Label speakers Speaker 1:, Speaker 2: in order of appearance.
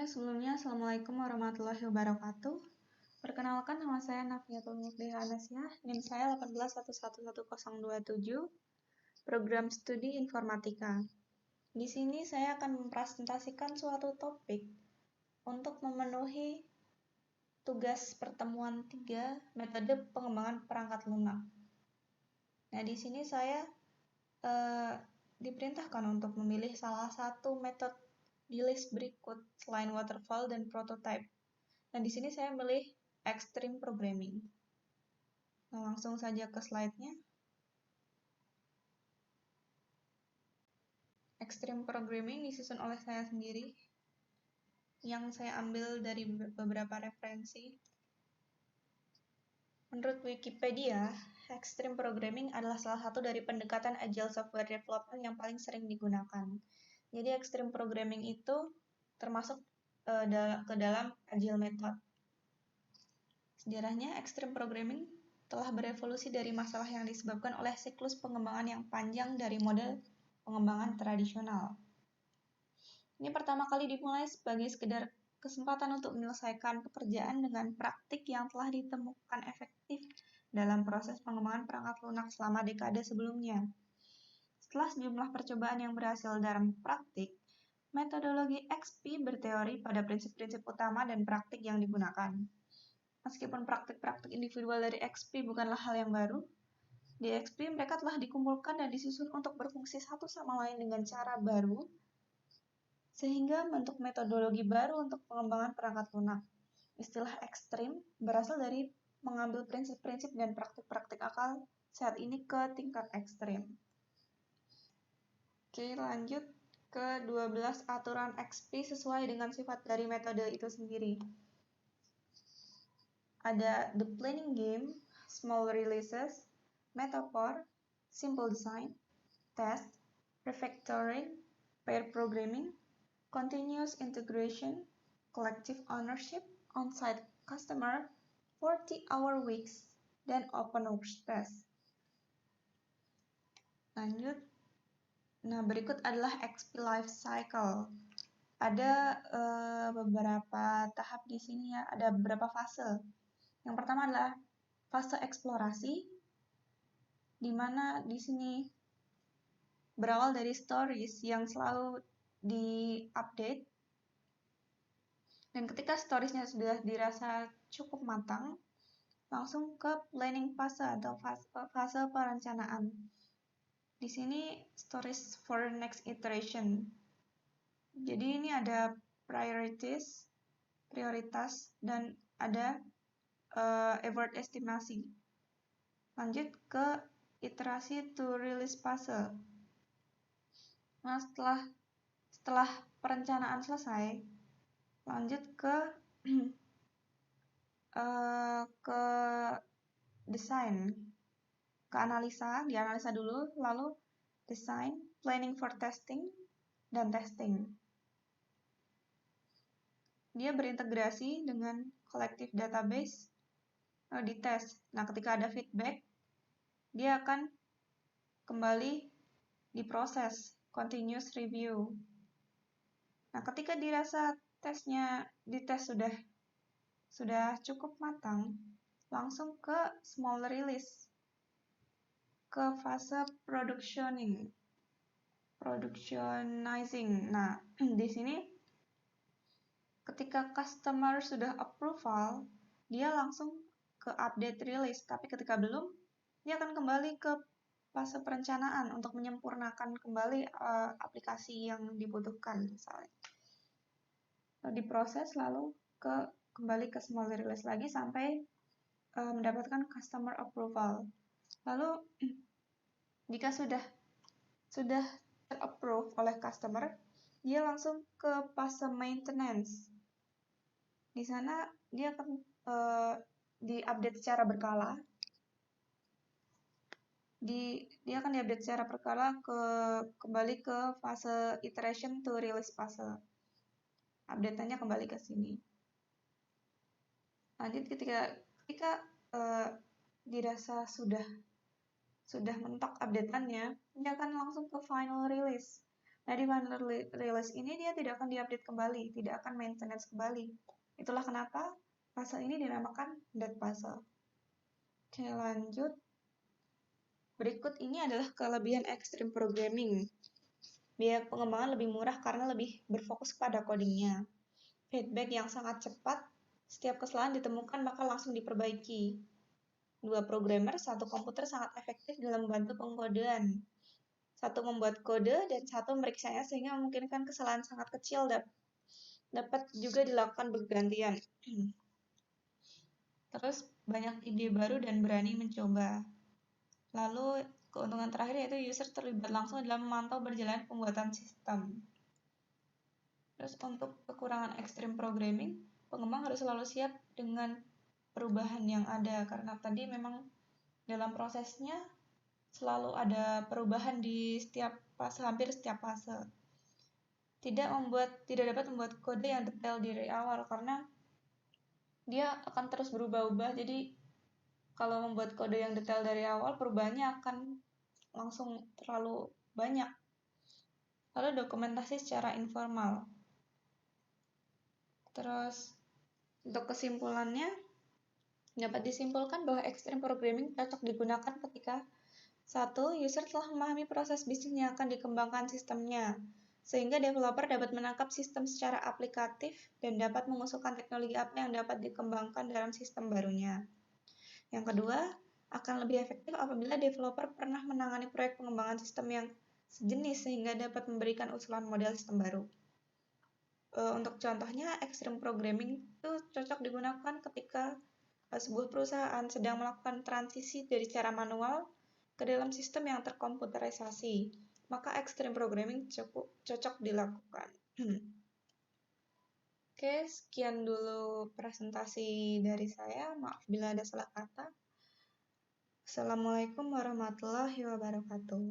Speaker 1: Sebelumnya Assalamualaikum warahmatullahi wabarakatuh. Perkenalkan, nama saya Nafiatul Mukliha Anasyah, NIM saya 18111027, Program Studi Informatika. Di sini saya akan mempresentasikan suatu topik untuk memenuhi tugas pertemuan 3, metode pengembangan perangkat lunak. Nah, di sini saya diperintahkan untuk memilih salah satu metode di list berikut selain waterfall dan prototype. Nah, di sini saya memilih extreme programming. Nah, langsung saja ke slide-nya. Extreme programming disusun oleh saya sendiri, yang saya ambil dari beberapa referensi. Menurut Wikipedia, extreme programming adalah salah satu dari pendekatan agile software development yang paling sering digunakan. Jadi, extreme programming itu termasuk ke dalam agile method. Sejarahnya, extreme programming telah berevolusi dari masalah yang disebabkan oleh siklus pengembangan yang panjang dari model pengembangan tradisional. Ini pertama kali dimulai sebagai sekedar kesempatan untuk menyelesaikan pekerjaan dengan praktik yang telah ditemukan efektif dalam proses pengembangan perangkat lunak selama dekade sebelumnya. Setelah sejumlah percobaan yang berhasil dalam praktik, metodologi XP berteori pada prinsip-prinsip utama dan praktik yang digunakan. Meskipun praktik-praktik individual dari XP bukanlah hal yang baru, di XP mereka telah dikumpulkan dan disusun untuk berfungsi satu sama lain dengan cara baru, sehingga bentuk metodologi baru untuk pengembangan perangkat lunak. Istilah ekstrim berasal dari mengambil prinsip-prinsip dan praktik-praktik akal saat ini ke tingkat ekstrim. Oke, lanjut ke 12 aturan XP sesuai dengan sifat dari metode itu sendiri. Ada the planning game, small releases, metaphor, simple design, test, refactoring, pair programming, continuous integration, collective ownership, on-site customer, 40-hour weeks, dan open workspace. Lanjut. Nah, berikut adalah XP life cycle. Ada beberapa tahap di sini ya, ada beberapa fase. Yang pertama adalah fase eksplorasi, di mana di sini berawal dari stories yang selalu di-update. Dan ketika storiesnya sudah dirasa cukup matang, langsung ke planning fase atau fase perencanaan. Di sini stories for next iteration. Jadi ini ada prioritas, dan ada effort estimasi. Lanjut ke iterasi to release fase. Nah, setelah perencanaan selesai, lanjut ke desain, ke dianalisa dulu, lalu design, planning for testing, dan testing. Dia berintegrasi dengan collective database, lalu dites. Nah, ketika ada feedback, dia akan kembali diproses, continuous review. Nah, ketika dirasa dites sudah cukup matang, langsung ke small release, ke fase productionizing. Nah, di sini ketika customer sudah approval, dia langsung ke update release, tapi ketika belum, dia akan kembali ke fase perencanaan untuk menyempurnakan kembali aplikasi yang dibutuhkan misalnya. Diproses lalu kembali ke small release lagi sampai mendapatkan customer approval. Lalu jika sudah ter-approve oleh customer, dia langsung ke fase maintenance. Di sana dia akan diupdate secara berkala. Dia akan diupdate secara berkala kembali ke fase iteration to release fase. Update-nya kembali ke sini. Lanjut ketika dirasa sudah mentok update-annya, dia akan langsung ke final release. Nah, di final release ini dia tidak akan diupdate kembali, tidak akan maintenance kembali. Itulah kenapa fase ini dinamakan dead fase. Oke, lanjut. Berikut ini adalah kelebihan extreme programming. Biaya pengembangan lebih murah karena lebih berfokus pada codingnya. Feedback yang sangat cepat, setiap kesalahan ditemukan maka langsung diperbaiki. 2 programmer, 1 komputer sangat efektif dalam membantu pengkodean. 1 membuat kode dan 1 memeriksanya sehingga memungkinkan kesalahan sangat kecil dapat juga dilakukan bergantian. Terus banyak ide baru dan berani mencoba. Lalu keuntungan terakhir yaitu user terlibat langsung dalam memantau berjalan pembuatan sistem. Terus untuk kekurangan ekstrim programming, pengembang harus selalu siap dengan perubahan yang ada karena tadi memang dalam prosesnya selalu ada perubahan di setiap fase, hampir setiap fase. Tidak dapat membuat kode yang detail dari awal karena dia akan terus berubah-ubah. Jadi kalau membuat kode yang detail dari awal, perubahannya akan langsung terlalu banyak. Lalu dokumentasi secara informal. Terus untuk kesimpulannya, dapat disimpulkan bahwa extreme programming cocok digunakan ketika 1. User telah memahami proses bisnis yang akan dikembangkan sistemnya, sehingga developer dapat menangkap sistem secara aplikatif dan dapat mengusulkan teknologi apa yang dapat dikembangkan dalam sistem barunya. Yang kedua, akan lebih efektif apabila developer pernah menangani proyek pengembangan sistem yang sejenis sehingga dapat memberikan usulan model sistem baru. Untuk contohnya, extreme programming itu cocok digunakan ketika sebuah perusahaan sedang melakukan transisi dari cara manual ke dalam sistem yang terkomputerisasi, maka extreme programming cocok dilakukan. Oke, sekian dulu presentasi dari saya. Maaf bila ada salah kata. Assalamualaikum warahmatullahi wabarakatuh.